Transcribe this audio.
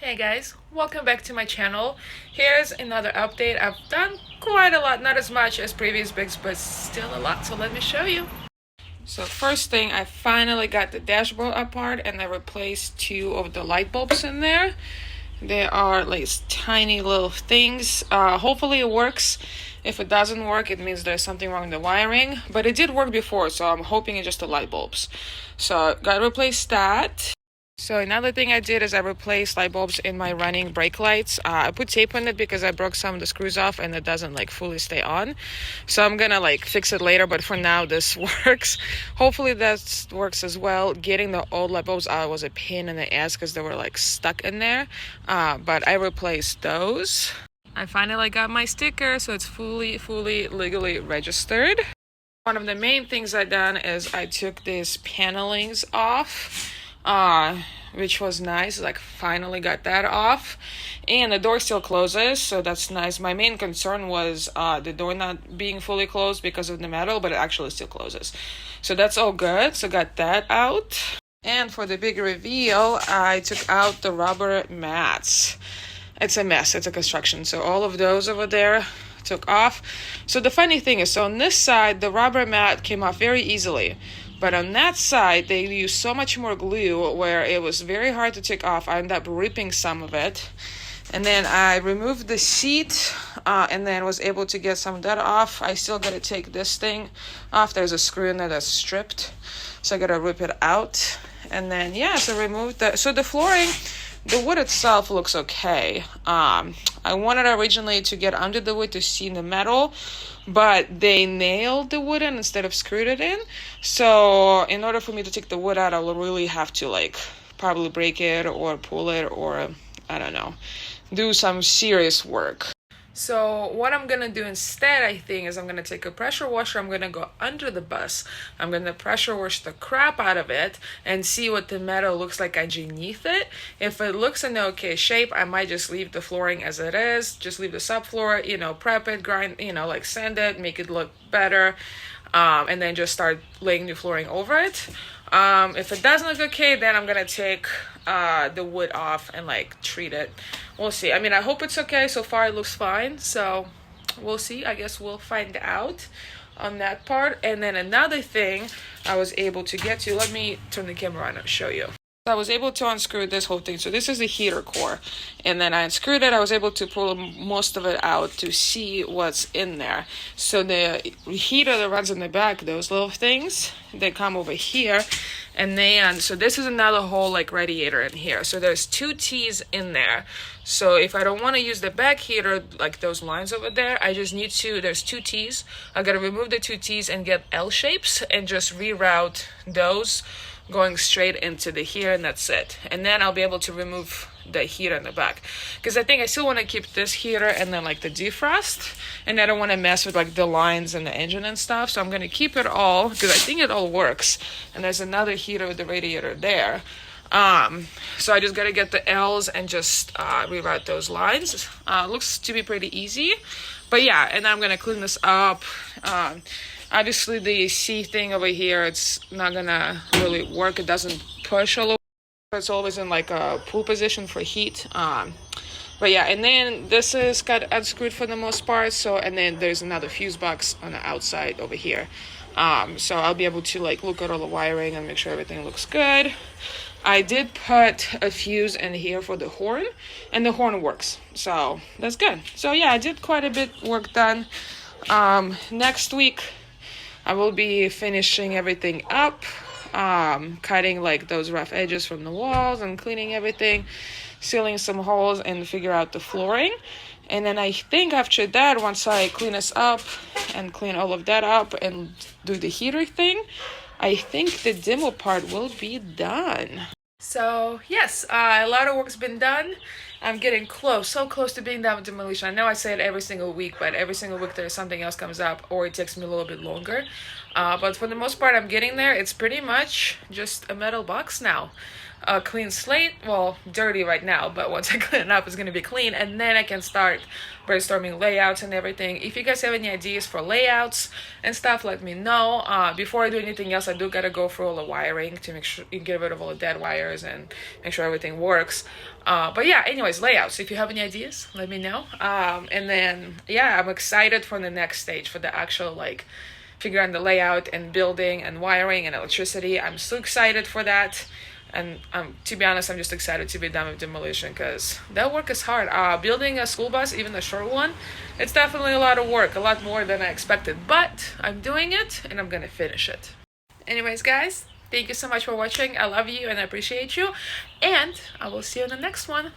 Hey guys, welcome back to my channel. Here's another update. I've done quite a lot, not as much as previous bigs, but still a lot, so let me show you. So first thing, I finally got the dashboard apart and I replaced two of the light bulbs in there. They are like tiny little things. Hopefully it works. If it doesn't work, it means there's something wrong in the wiring, but it did work before, so I'm hoping it's just the light bulbs. So gotta replace that. So another thing I did is I replaced light bulbs in my running brake lights. I put tape on it because I broke some of the screws off and it doesn't like fully stay on. So I'm gonna like fix it later, but for now this works. Hopefully that works as well. Getting the old light bulbs out was a pain in the ass because they were like stuck in there. But I replaced those. I finally got my sticker, so it's fully legally registered. One of the main things I done is I took these panelings off. Which was nice. Like finally got that off, and the door still closes, so that's nice. My main concern was the door not being fully closed because of the metal, but it actually still closes, so that's all good. So got that out. And for the big reveal, I took out the rubber mats. It's a mess, it's a construction, so all of those over there took off. So the funny thing is, so on this side the rubber mat came off very easily, but on that side, they used so much more glue where it was very hard to take off. I ended up ripping some of it. And then I removed the seat and then was able to get some of that off. I still got to take this thing off. There's a screw in there that's stripped. So I got to rip it out. And then, yeah, so removed that. So the flooring, the wood itself looks okay. I wanted originally to get under the wood to see the metal, but they nailed the wood in instead of screwed it in. So in order for me to take the wood out, I will really have to like probably break it or pull it or I don't know, do some serious work. So what I'm gonna do instead, I think, is I'm gonna take a pressure washer. I'm gonna go under the bus. I'm gonna pressure wash the crap out of it and see what the metal looks like underneath it. If it looks in okay shape, I might just leave the flooring as it is. Just leave the subfloor, prep it, grind, like sand it, make it look better, and then just start laying new flooring over it. If it doesn't look okay, then I'm gonna take the wood off and like treat it. We'll see. I mean, I hope it's okay. So far it looks fine, so we'll see. I guess we'll find out on that part. And then another thing I was able to get to, let me turn the camera on and show you. I was able to unscrew this whole thing. So this is the heater core, and then I unscrewed it. I was able to pull most of it out to see what's in there. So the heater that runs in the back, those little things, they come over here, and then so this is another whole like radiator in here. So there's two T's in there. So if I don't want to use the back heater, like those lines over there, I just need to, there's two T's. I gotta remove the two T's and get L shapes and just reroute those going straight into the heater, and that's it. And then I'll be able to remove the heater in the back, because I think I still want to keep this heater and then like the defrost, and I don't want to mess with like the lines and the engine and stuff. So I'm going to keep it all because I think it all works. And there's another heater with the radiator there. So I just got to get the L's and just reroute those lines. Looks to be pretty easy, but yeah. And I'm going to clean this up. Obviously the C thing over here, it's not gonna really work. It doesn't push all over. It's always in like a pull position for heat. But yeah, and then this is got unscrewed for the most part. So, and then there's another fuse box on the outside over here. So I'll be able to like look at all the wiring and make sure everything looks good. I did put a fuse in here for the horn, and the horn works. So that's good. So yeah, I did quite a bit work done. Next week I will be finishing everything up, cutting like those rough edges from the walls and cleaning everything, sealing some holes and figure out the flooring. And then I think after that, once I clean this up and clean all of that up and do the heater thing, I think the demo part will be done. So yes, a lot of work's been done. I'm getting close, so close to being done with demolition. I know I say it every single week, but every single week there's something else comes up, or it takes me a little bit longer. But for the most part, I'm getting there. It's pretty much just a metal box now. a clean slate. Well, dirty right now, but once I clean it up, it's gonna be clean, and then I can start brainstorming layouts and everything. If you guys have any ideas for layouts and stuff, let me know. Before I do anything else, I do gotta go through all the wiring to make sure you get rid of all the dead wires and make sure everything works. But yeah, anyways, layouts. If you have any ideas, let me know. And then yeah, I'm excited for the next stage, for the actual like figuring the layout and building and wiring and electricity. I'm so excited for that. And to be honest, I'm just excited to be done with demolition because that work is hard. Building a school bus, even a short one, it's definitely a lot of work, a lot more than I expected. But I'm doing it and I'm gonna finish it. Anyways, guys, thank you so much for watching. I love you and I appreciate you. And I will see you in the next one.